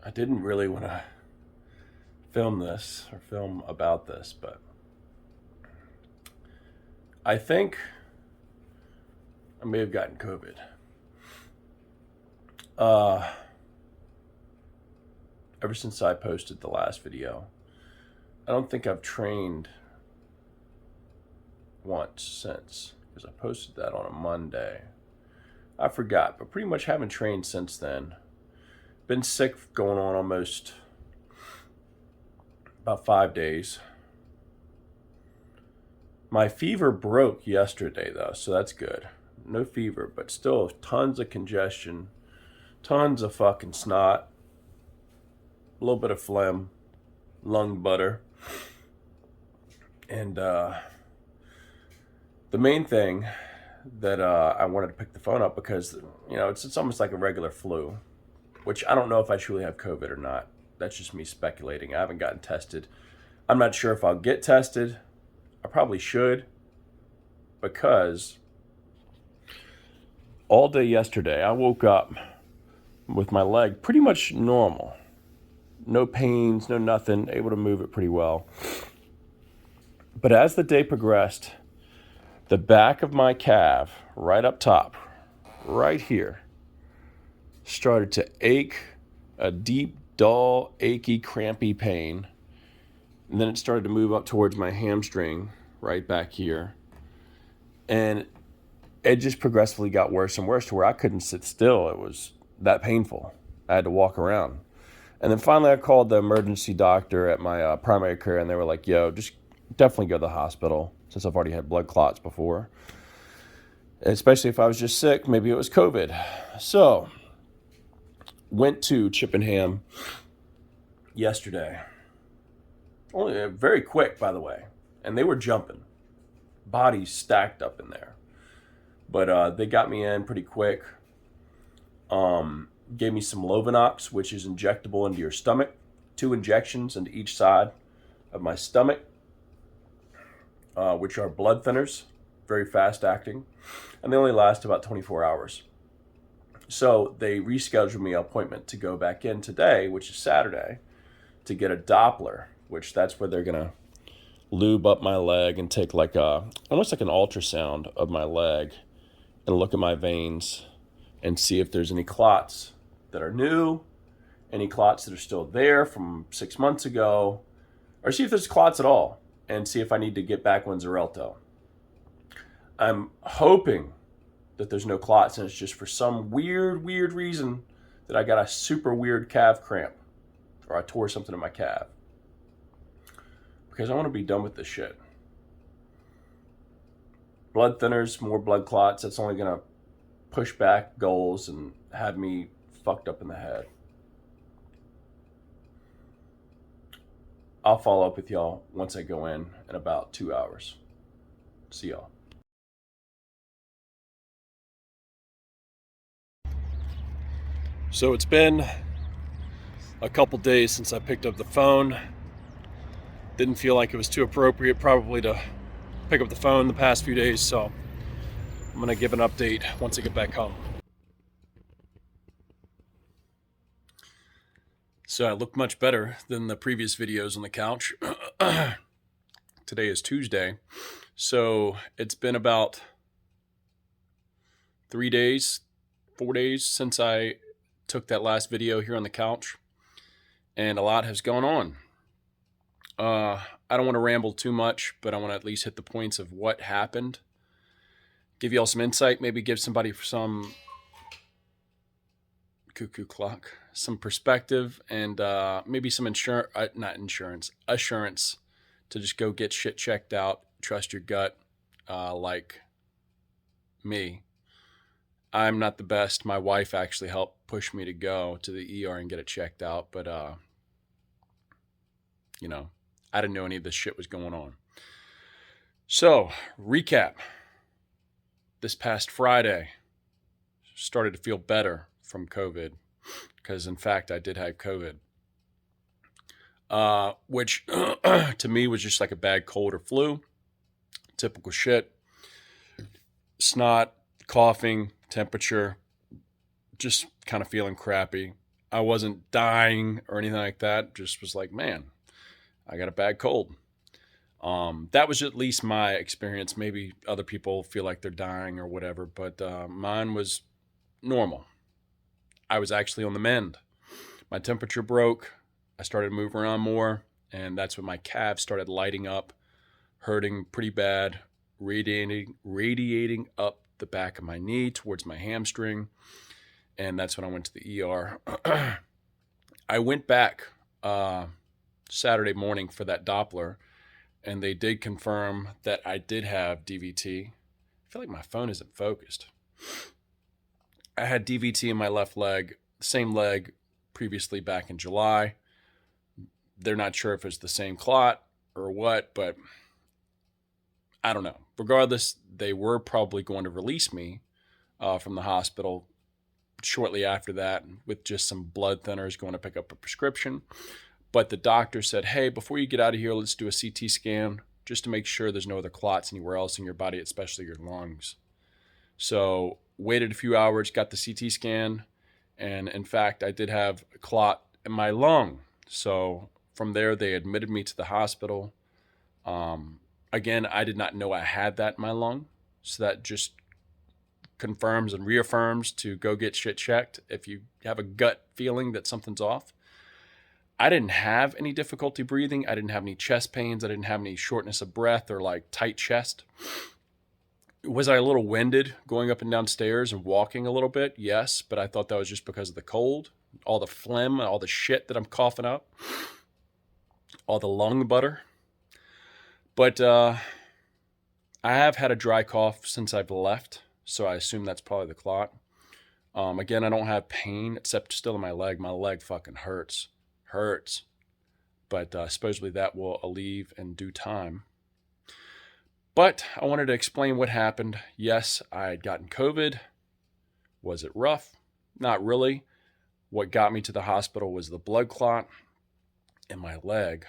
I didn't really want to film this or film about this, but I think I may have gotten COVID. Uh, Ever since I posted the last video, I don't think I've trained once since, because I posted that on a Monday. I forgot, but pretty much haven't trained since then. Been sick going on almost about 5 days. My fever broke yesterday though, so that's good. No fever, but still tons of congestion, tons of fucking snot, a little bit of phlegm, lung butter. And the main thing that I wanted to pick the phone up because, it's almost like a regular flu, which I don't know if I truly have COVID or not. That's just me speculating. I haven't gotten tested. I'm not sure if I'll get tested. I probably should, because all day yesterday I woke up with my leg pretty much normal. No pains, no nothing, able to move it pretty well. But as the day progressed, the back of my calf, right up top, right here, started to ache, a deep, dull, achy, crampy pain. And then it started to move up towards my hamstring, right back here. And it just progressively got worse and worse to where I couldn't sit still. It was that painful. I had to walk around. And then finally I called the emergency doctor at my primary care, and they were like, yo, just definitely go to the hospital, since I've already had blood clots before. Especially if I was just sick, maybe it was COVID. So, went to Chippenham yesterday. Only very quick, by the way. And they were jumping. Bodies stacked up in there. But they got me in pretty quick. Gave me some Lovenox, which is injectable into your stomach. 2 injections into each side of my stomach, which are blood thinners, very fast acting. And they only last about 24 hours. So they rescheduled me an appointment to go back in today, which is Saturday, to get a Doppler, which that's where they're going to lube up my leg and take almost like an ultrasound of my leg and look at my veins and see if there's any clots that are new, any clots that are still there from 6 months ago, or see if there's clots at all and see if I need to get back one Xarelto. I'm hoping that there's no clots and it's just for some weird reason that I got a super weird calf cramp, or I tore something in my calf. Because I want to be done with this shit. Blood thinners, more blood clots, that's only going to push back goals and have me fucked up in the head. I'll follow up with y'all once I go in about 2 hours. See y'all. So it's been a couple days since I picked up the phone. Didn't feel like it was too appropriate probably to pick up the phone the past few days, so I'm going to give an update once I get back home. So I look much better than the previous videos on the couch. Today is Tuesday, so it's been about 3 days, 4 days since I took that last video here on the couch, and a lot has gone on. I don't want to ramble too much, but I want to at least hit the points of what happened. Give y'all some insight, maybe give somebody some cuckoo clock, some perspective, and maybe some assurance to just go get shit checked out. Trust your gut, like me. I'm not the best. My wife actually helped push me to go to the ER and get it checked out, but I didn't know any of this shit was going on. So, recap. This past Friday, started to feel better from COVID, because in fact I did have COVID, which to me was just like a bad cold or flu, typical shit, snot, coughing, temperature, just kind of feeling crappy. I wasn't dying or anything like that. Just was like, man, I got a bad cold. That was at least my experience. Maybe other people feel like they're dying or whatever, but mine was normal. I was actually on the mend. My temperature broke. I started moving around more, and that's when my calves started lighting up, hurting pretty bad, radiating up the back of my knee towards my hamstring, and that's when I went to the ER. I went back Saturday morning for that Doppler, and they did confirm that I did have DVT. I feel like my phone isn't focused. I had DVT in my left leg, same leg previously back in July. They're not sure if it's the same clot or what, but I don't know. Regardless, they were probably going to release me from the hospital shortly after that with just some blood thinners, going to pick up a prescription. But the doctor said, hey, before you get out of here, let's do a CT scan just to make sure there's no other clots anywhere else in your body, especially your lungs. So waited a few hours, got the CT scan, and in fact, I did have a clot in my lung. So from there, they admitted me to the hospital. Again, I did not know I had that in my lung. So that just confirms and reaffirms to go get shit checked if you have a gut feeling that something's off. I didn't have any difficulty breathing. I didn't have any chest pains. I didn't have any shortness of breath or like tight chest. Was I a little winded going up and down stairs and walking a little bit? Yes, but I thought that was just because of the cold, all the phlegm, all the shit that I'm coughing up, all the lung butter. But I have had a dry cough since I've left, so I assume that's probably the clot. Again, I don't have pain except still in my leg. My leg fucking hurts. But supposedly that will alleviate in due time. But I wanted to explain what happened. Yes, I had gotten COVID. Was it rough? Not really. What got me to the hospital was the blood clot in my leg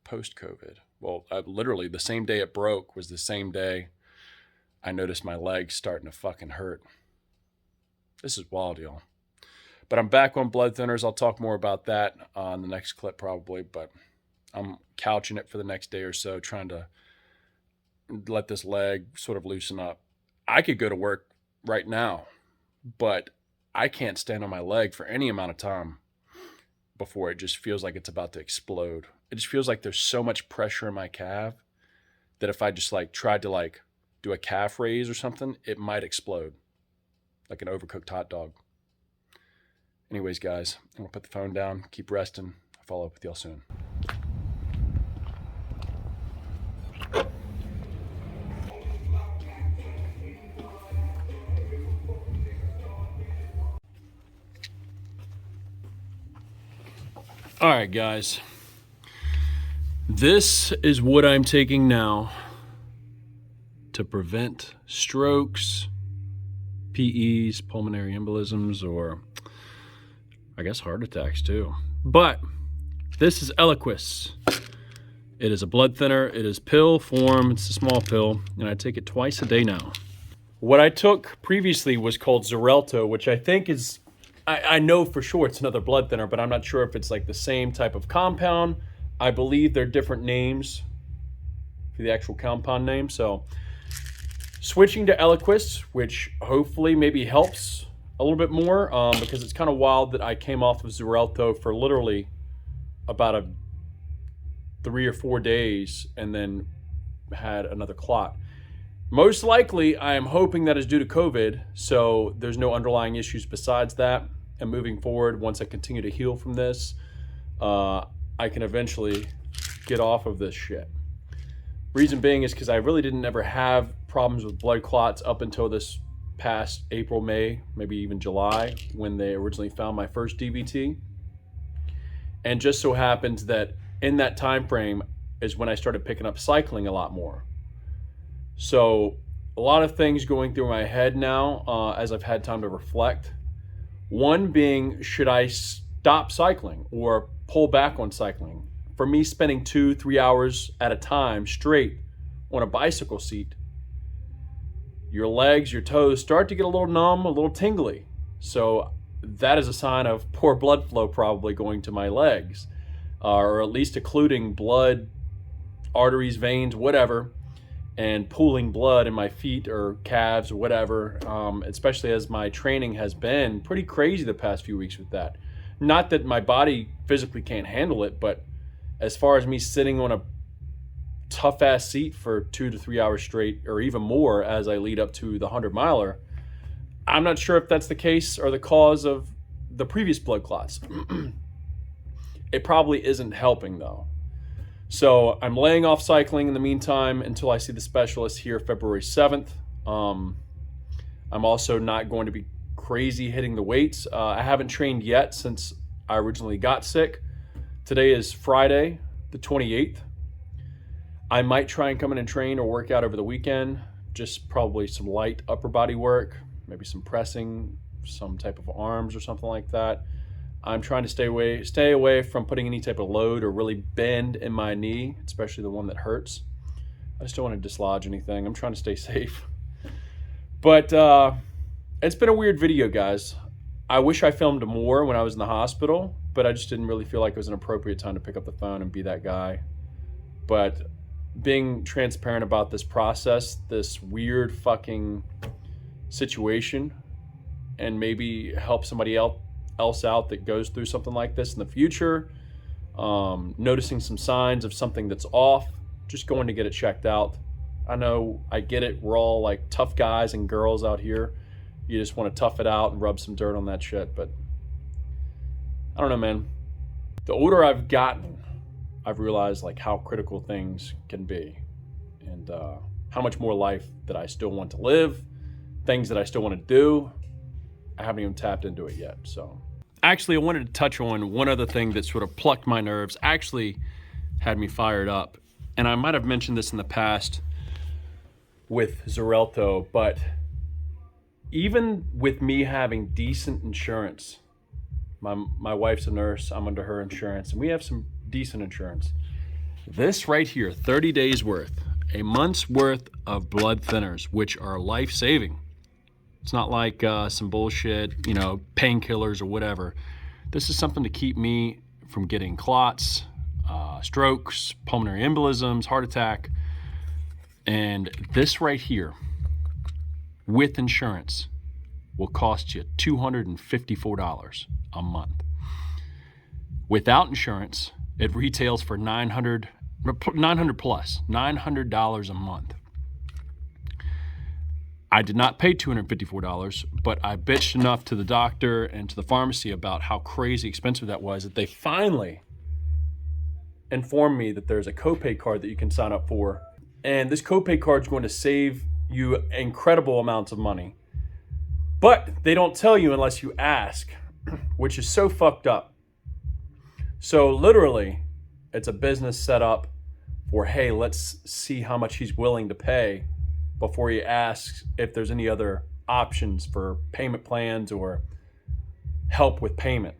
post-COVID. Well, literally the same day it broke was the same day I noticed my leg starting to fucking hurt. This is wild, y'all. But I'm back on blood thinners. I'll talk more about that on the next clip probably, but I'm couching it for the next day or so, trying to let this leg sort of loosen up. I could go to work right now, but I can't stand on my leg for any amount of time before it just feels like it's about to explode. It just feels like there's so much pressure in my calf that if I just like tried to like do a calf raise or something, it might explode like an overcooked hot dog. Anyways, guys, I'm gonna put the phone down, keep resting. I'll follow up with y'all soon. All right, guys. This is what I'm taking now to prevent strokes, PEs, pulmonary embolisms, or I guess heart attacks too. But this is Eliquis. It is a blood thinner. It is pill form. It's a small pill, and I take it twice a day now. What I took previously was called Xarelto, which I think is, I know for sure it's another blood thinner, but I'm not sure if it's like the same type of compound. I believe they're different names for the actual compound name. So switching to Eliquis, which hopefully maybe helps a little bit more, because it's kind of wild that I came off of Xarelto for literally about 3 or 4 days and then had another clot. Most likely, I am hoping that is due to COVID, so there's no underlying issues besides that. And moving forward, once I continue to heal from this, I can eventually get off of this shit. Reason being is because I really didn't ever have problems with blood clots up until this past April, May, maybe even July, when they originally found my first DVT. And just so happens that in that time frame is when I started picking up cycling a lot more. So a lot of things going through my head now as I've had time to reflect. One being, should I stop cycling or pull back on cycling? For me, spending 2-3 hours at a time straight on a bicycle seat, your legs, your toes start to get a little numb, a little tingly. So that is a sign of poor blood flow probably going to my legs, or at least occluding blood, arteries, veins, whatever, and pooling blood in my feet or calves or whatever, especially as my training has been pretty crazy the past few weeks with that. Not that my body physically can't handle it, but as far as me sitting on a tough ass seat for 2 to 3 hours straight, or even more as I lead up to the 100-miler, I'm not sure if that's the case or the cause of the previous blood clots. It probably isn't helping though. So I'm laying off cycling in the meantime until I see the specialist here February 7th. I'm also not going to be crazy hitting the weights. I haven't trained yet since I originally got sick. Today is Friday, the 28th. I might try and come in and train or work out over the weekend. Just probably some light upper body work, maybe some pressing, some type of arms or something like that. I'm trying to stay away from putting any type of load or really bend in my knee, especially the one that hurts. I just don't want to dislodge anything. I'm trying to stay safe. But it's been a weird video, guys. I wish I filmed more when I was in the hospital, but I just didn't really feel like it was an appropriate time to pick up the phone and be that guy. But being transparent about this process, this weird fucking situation, and maybe help somebody else out that goes through something like this in the future, noticing some signs of something that's off, just going to get it checked out. I know, I get it, we're all like tough guys and girls out here. You just want to tough it out and rub some dirt on that shit, but I don't know, man. The older I've gotten, I've realized like how critical things can be, and how much more life that I still want to live, things that I still want to do. I haven't even tapped into it yet. So actually, I wanted to touch on one other thing that sort of plucked my nerves, actually had me fired up. And I might have mentioned this in the past with Xarelto, but even with me having decent insurance, my wife's a nurse, I'm under her insurance, and we have some decent insurance. This right here, 30 days worth, a month's worth of blood thinners, which are life-saving. It's not like some bullshit, painkillers or whatever. This is something to keep me from getting clots, strokes, pulmonary embolisms, heart attack. And this right here, with insurance, will cost you $254 a month. Without insurance, it retails for $900 a month. I did not pay $254, but I bitched enough to the doctor and to the pharmacy about how crazy expensive that was that they finally informed me that there's a copay card that you can sign up for. And this copay card is going to save you incredible amounts of money. But they don't tell you unless you ask, which is so fucked up. So literally, it's a business set up for, hey, let's see how much he's willing to pay before he asks if there's any other options for payment plans or help with payment,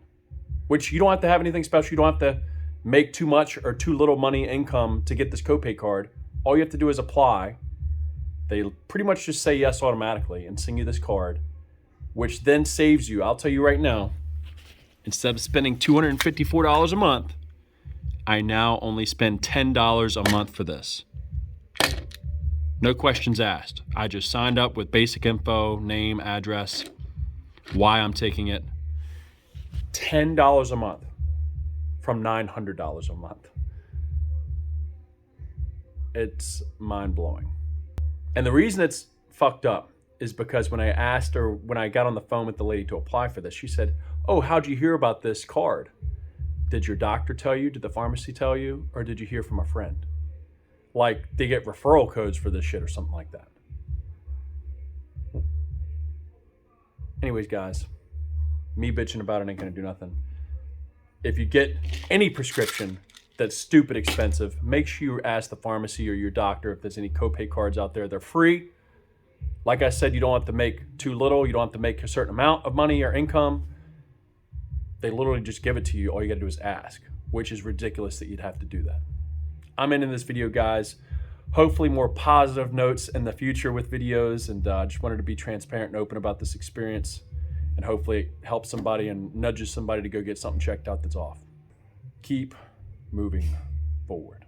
which you don't have to have anything special. You don't have to make too much or too little money income to get this copay card. All you have to do is apply. They pretty much just say yes automatically and send you this card, which then saves you, I'll tell you right now, instead of spending $254 a month, I now only spend $10 a month for this. No questions asked. I just signed up with basic info, name, address, why I'm taking it. $10 a month from $900 a month. It's mind-blowing. And the reason it's fucked up is because when I asked her, when I got on the phone with the lady to apply for this, she said, "Oh, how'd you hear about this card? Did your doctor tell you? Did the pharmacy tell you? Or did you hear from a friend?" Like they get referral codes for this shit or something like that. Anyways, guys, me bitching about it ain't gonna do nothing. If you get any prescription that's stupid expensive, make sure you ask the pharmacy or your doctor if there's any copay cards out there. They're free. Like I said, you don't have to make too little. You don't have to make a certain amount of money or income. They literally just give it to you. All you gotta do is ask, which is ridiculous that you'd have to do that. I'm ending this video, guys. Hopefully more positive notes in the future with videos, and just wanted to be transparent and open about this experience. and hopefully it helps somebody and nudges somebody to go get something checked out that's off. Keep moving forward.